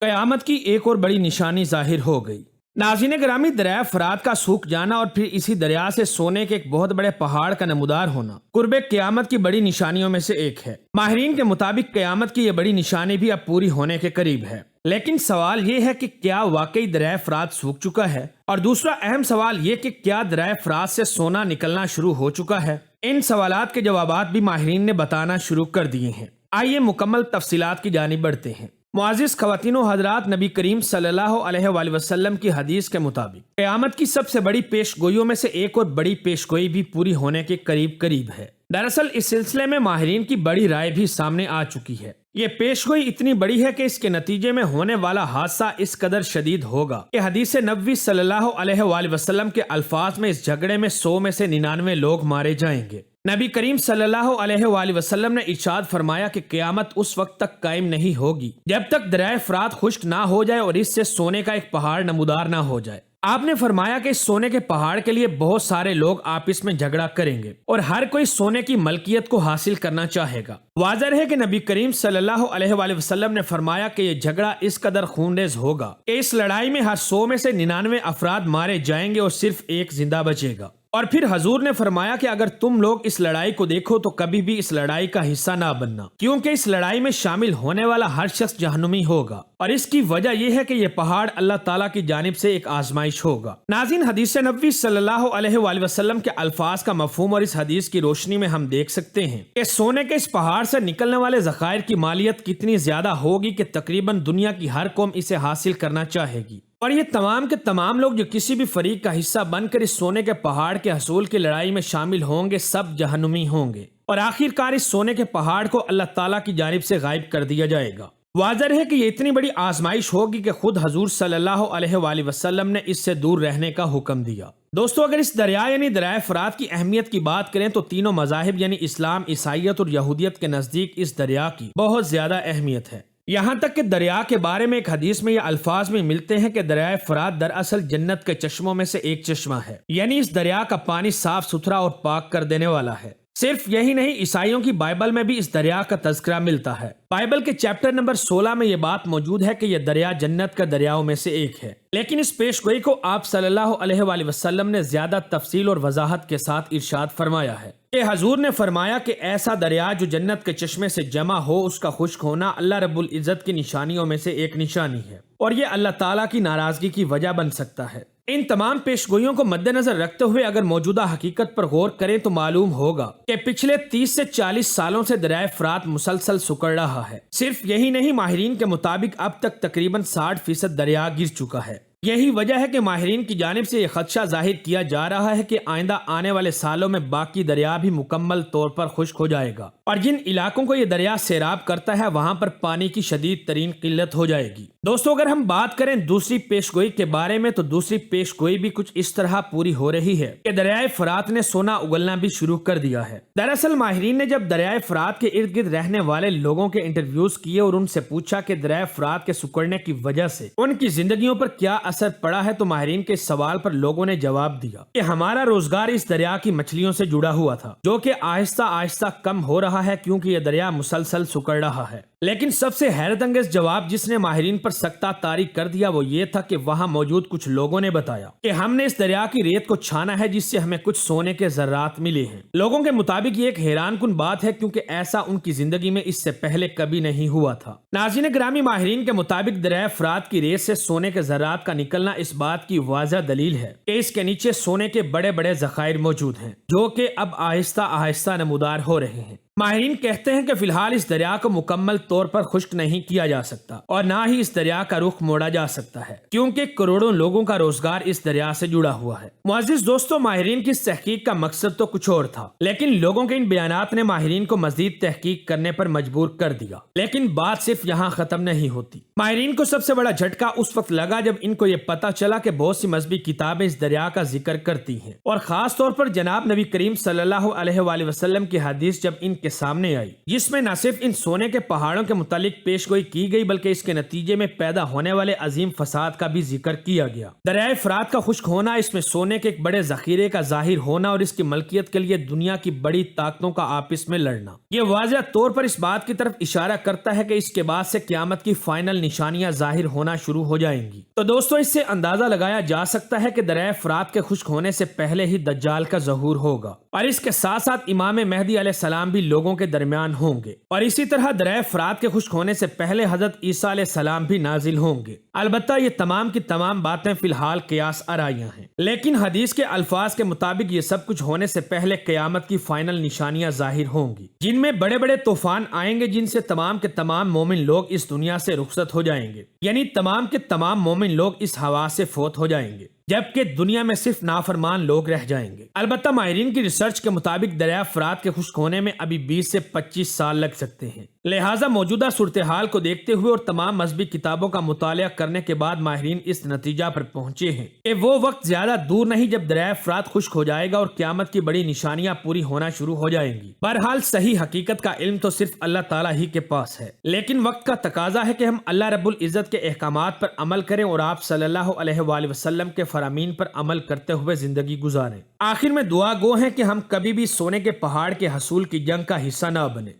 क़यामत की एक और बड़ी निशानी जाहिर हो गई। नाज़रीन ग्रामी, दरिया फरात का सूख जाना और फिर इसी दरिया से सोने के एक बहुत बड़े पहाड़ का नमूदार होना कुर्बे क़यामत की बड़ी निशानियों में से एक है। माहिरीन के मुताबिक क़यामत की यह बड़ी निशानी भी अब पूरी होने के करीब है। लेकिन सवाल ये है कि क्या वाकई दरिया फरात सूख चुका है, और दूसरा अहम सवाल ये कि क्या दरिया फरात से सोना निकलना शुरू हो चुका है। इन सवालात के जवाबात भी माहिरीन ने बताना शुरू कर दिए हैं। आइए मुकम्मल तफसीलात की जानिब बढ़ते हैं। मुआज़िज़ ख़वातीनो हज़रात, नबी करीम सल्लल्लाहु अलैहि वसल्लम की हदीस के मुताबिक क़यामत की सबसे बड़ी पेशगोइयों में से एक और बड़ी पेशगोई भी पूरी होने के करीब करीब है। दरअसल इस सिलसिले में माहिरीन की बड़ी राय भी सामने आ चुकी है। ये पेशगोई इतनी बड़ी है कि इसके नतीजे में होने वाला हादसा इस कदर शदीद होगा कि हदीस नबवी सल्लल्लाहु अलैहि वसल्लम के अल्फाज में इस झगड़े में 100 में से 99 लोग मारे जाएंगे। नबी करीम सल्लल्लाहु अलैहि वसल्लम ने इरशाद फरमाया कि क़यामत उस वक्त तक कायम नहीं होगी जब तक दरिया फरात खुश्क ना हो जाए और इससे सोने का एक पहाड़ नमूदार ना हो जाए। आपने फरमाया कि इस सोने के पहाड़ के लिए बहुत सारे लोग आपस में झगड़ा करेंगे और हर कोई सोने की मलकियत को हासिल करना चाहेगा। वाज़ह है कि नबी करीम सल्लल्लाहु अलैहि वसल्लम ने फरमाया कि यह झगड़ा इस कदर खूनरेज होगा कि इस लड़ाई में हर 100 में से 99 अफराद मारे जाएंगे और सिर्फ एक जिंदा बचेगा। और फिर हजूर ने फरमाया कि अगर तुम लोग इस लड़ाई को देखो तो कभी भी इस लड़ाई का हिस्सा ना बनना, क्योंकि इस लड़ाई में शामिल होने वाला हर शख्स जहन्नुमी होगा। और इसकी वजह यह है कि यह पहाड़ अल्लाह ताला की जानिब से एक आजमाइश होगा। नाज़रीन, हदीस नबवी सल्लल्लाहु अलैहि वसल्लम के अल्फाज का मफहूम और इस हदीस की रोशनी में हम देख सकते हैं कि सोने के इस पहाड़ से निकलने वाले ज़खायर की मालियत कितनी ज्यादा होगी कि तकरीबन दुनिया की हर कौम इसे हासिल करना चाहेगी। और ये तमाम के तमाम लोग जो किसी भी फरीक का हिस्सा बनकर इस सोने के पहाड़ के हसूल की लड़ाई में शामिल होंगे, सब जहन्नुमी होंगे और आखिरकार इस सोने के पहाड़ को अल्लाह ताला की जानिब से गायब कर दिया जाएगा। वाज़ह है कि ये इतनी बड़ी आजमाइश होगी कि खुद हजूर सल्लल्लाहु अलैहि वसल्लम ने इससे दूर रहने का हुक्म दिया। दोस्तों, अगर इस दरिया यानी दरिया फरात की अहमियत की बात करें तो तीनों मज़ाहिब यानी इस्लाम, ईसाईयत और यहूदियत के नजदीक इस दरिया की बहुत ज्यादा अहमियत है। यहाँ तक कि दरिया के बारे में एक हदीस में ये अल्फाज में मिलते हैं कि दरिया फरात दरअसल जन्नत के चश्मों में से एक चश्मा है, यानी इस दरिया का पानी साफ सुथरा और पाक कर देने वाला है। सिर्फ यही नहीं, ईसाइयों की बाइबल में भी इस दरिया का तज़किरा मिलता है। बाइबल के चैप्टर नंबर 16 में ये बात मौजूद है कि यह दरिया जन्नत का दरियाओं में से एक है। लेकिन इस पेशगोई को आप सल्लल्लाहु अलैहि वसल्लम ने ज्यादा तफसील और वजाहत के साथ इरशाद फरमाया है कि हजूर ने फरमाया कि ऐसा दरिया जो जन्नत के चश्मे से जमा हो, उसका खुश्क होना अल्लाह रब्बुल इज्जत की निशानियों में से एक निशानी है और ये अल्लाह ताला की नाराजगी की वजह बन सकता है। इन तमाम पेशगोइयों को मद्देनजर रखते हुए अगर मौजूदा हकीकत पर गौर करें तो मालूम होगा कि पिछले 30 से 40 सालों से दरिया फरात मुसलसल सुकड़ रहा है। सिर्फ यही नहीं, माहिरीन के मुताबिक अब तक तकरीबन 60% दरिया गिर चुका है। यही वजह है कि माहिरीन की जानिब से यह खदशा जाहिर किया जा रहा है कि आइंदा आने वाले सालों में बाकी दरिया भी मुकम्मल तौर पर खुश्क हो जाएगा और जिन इलाकों को यह दरिया सैराब करता है वहां पर पानी की शदीद तरीन किल्लत हो जाएगी। दोस्तों, अगर हम बात करें दूसरी पेशगोई के बारे में तो दूसरी पेशगोई भी कुछ इस तरह पूरी हो रही है कि दरिया फरात ने सोना उगलना भी शुरू कर दिया है। दरअसल माहिरीन ने जब दरिया फरात के इर्द गिर्द रहने वाले लोगों के इंटरव्यूज किए और उनसे पूछा कि दरिया फरात के सिकुड़ने की वजह से उनकी जिंदगियों पर क्या असर पड़ा है, तो माहिरीन के सवाल पर लोगों ने जवाब दिया कि हमारा रोजगार इस दरिया की मछलियों से जुड़ा हुआ था, जो कि आहिस्ता आहिस्ता कम हो रहा है क्योंकि यह दरिया मुसलसल सुकड़ रहा है। लेकिन सबसे हैरत अंगेज जवाब जिसने माहिरीन पर सख्ता तारी कर दिया वो ये था कि वहां मौजूद कुछ लोगों ने बताया कि हमने इस दरिया की रेत को छाना है जिससे हमें कुछ सोने के जर्रात मिले हैं। लोगों के मुताबिक ये एक हैरानकुन बात है क्योंकि ऐसा उनकी जिंदगी में इससे पहले कभी नहीं हुआ था। नाज़रीन ग्रामी, माहिरीन के मुताबिक दरिया फरात की रेत से सोने के जर्रात का निकलना इस बात की वाज़ह दलील है कि इसके नीचे सोने के बड़े बड़े ज़खायर मौजूद हैं जो कि अब आहिस्ता आहिस्ता नमूदार हो रहे हैं। माहिरीन कहते हैं कि फिलहाल इस दरिया को मुकम्मल तौर पर खुश्क नहीं किया जा सकता और ना ही इस दरिया का रुख मोड़ा जा सकता है क्योंकि करोड़ों लोगों का रोजगार इस दरिया से जुड़ा हुआ है। मुअज़्ज़िज़ दोस्तों, माहिरीन की तहकीक का मकसद तो कुछ और था, लेकिन लोगों के इन बयानात ने माहिरीन को मजीद तहकीक करने पर मजबूर कर दिया। लेकिन बात सिर्फ यहाँ खत्म नहीं होती। माहिरीन को सबसे बड़ा झटका उस वक्त लगा जब इनको ये पता चला कि बहुत सी मजहबी किताबें इस दरिया का जिक्र करती हैं और खास तौर पर जनाब नबी करीम सल्लल्लाहु अलैहि वसल्लम की हदीस जब इनके सामने आई जिसमें न सिर्फ इन सोने के पहाड़ों پہاڑوں کے متعلق پیش گوئی کی گئی بلکہ اس کے نتیجے میں پیدا ہونے والے عظیم فساد کا بھی ذکر کیا گیا۔ دریائے فرات کا خشک ہونا، اس میں سونے کے ایک بڑے ذخیرے کا ظاہر ہونا اور اس کی ملکیت کے لیے دنیا کی بڑی طاقتوں کا آپس میں لڑنا، یہ واضح طور پر اس بات کی طرف اشارہ کرتا ہے کہ اس کے بعد سے قیامت کی فائنل نشانیاں ظاہر ہونا شروع ہو جائیں گی۔ تو دوستو، اس سے اندازہ لگایا جا سکتا ہے کہ دریائے فرات کے خشک ہونے سے پہلے ہی دجال کا ظہور ہوگا، اور اس کے ساتھ ساتھ امام مہدی علیہ السلام بھی لوگوں کے درمیان ہوں گے، اور اسی طرح دریائے فرات کے خشک ہونے سے پہلے حضرت عیسیٰ علیہ السلام بھی نازل ہوں گے۔ البتہ یہ تمام کی تمام باتیں فی الحال قیاس آرائیاں ہیں، لیکن حدیث کے الفاظ کے مطابق یہ سب کچھ ہونے سے پہلے قیامت کی فائنل نشانیاں ظاہر ہوں گی، جن میں بڑے بڑے طوفان آئیں گے جن سے تمام کے تمام مومن لوگ اس دنیا سے رخصت ہو جائیں گے، یعنی تمام کے تمام مومن لوگ اس ہوا سے فوت ہو جائیں گے، جبکہ دنیا میں صرف نافرمان لوگ رہ جائیں گے۔ البتہ ماہرین کی ریسرچ کے مطابق دریائے فرات کے خشک ہونے میں ابھی 20 سے 25 سال لگ سکتے ہیں، لہٰذا موجودہ صورتحال کو دیکھتے ہوئے اور تمام مذہبی کتابوں کا مطالعہ کرنے کے بعد ماہرین اس نتیجہ پر پہنچے ہیں کہ وہ وقت زیادہ دور نہیں جب دریائے فرات خشک ہو جائے گا اور قیامت کی بڑی نشانیاں پوری ہونا شروع ہو جائیں گی۔ بہرحال صحیح حقیقت کا علم تو صرف اللہ تعالیٰ ہی کے پاس ہے، لیکن وقت کا تقاضا ہے کہ ہم اللہ رب العزت کے احکامات پر عمل کریں اور آپ صلی اللہ علیہ وآلہ وسلم کے فرامین پر عمل کرتے ہوئے زندگی گزاریں۔ آخر میں دعا گو ہیں کہ ہم کبھی بھی سونے کے پہاڑ کے حصول کی جنگ کا حصہ نہ بنیں۔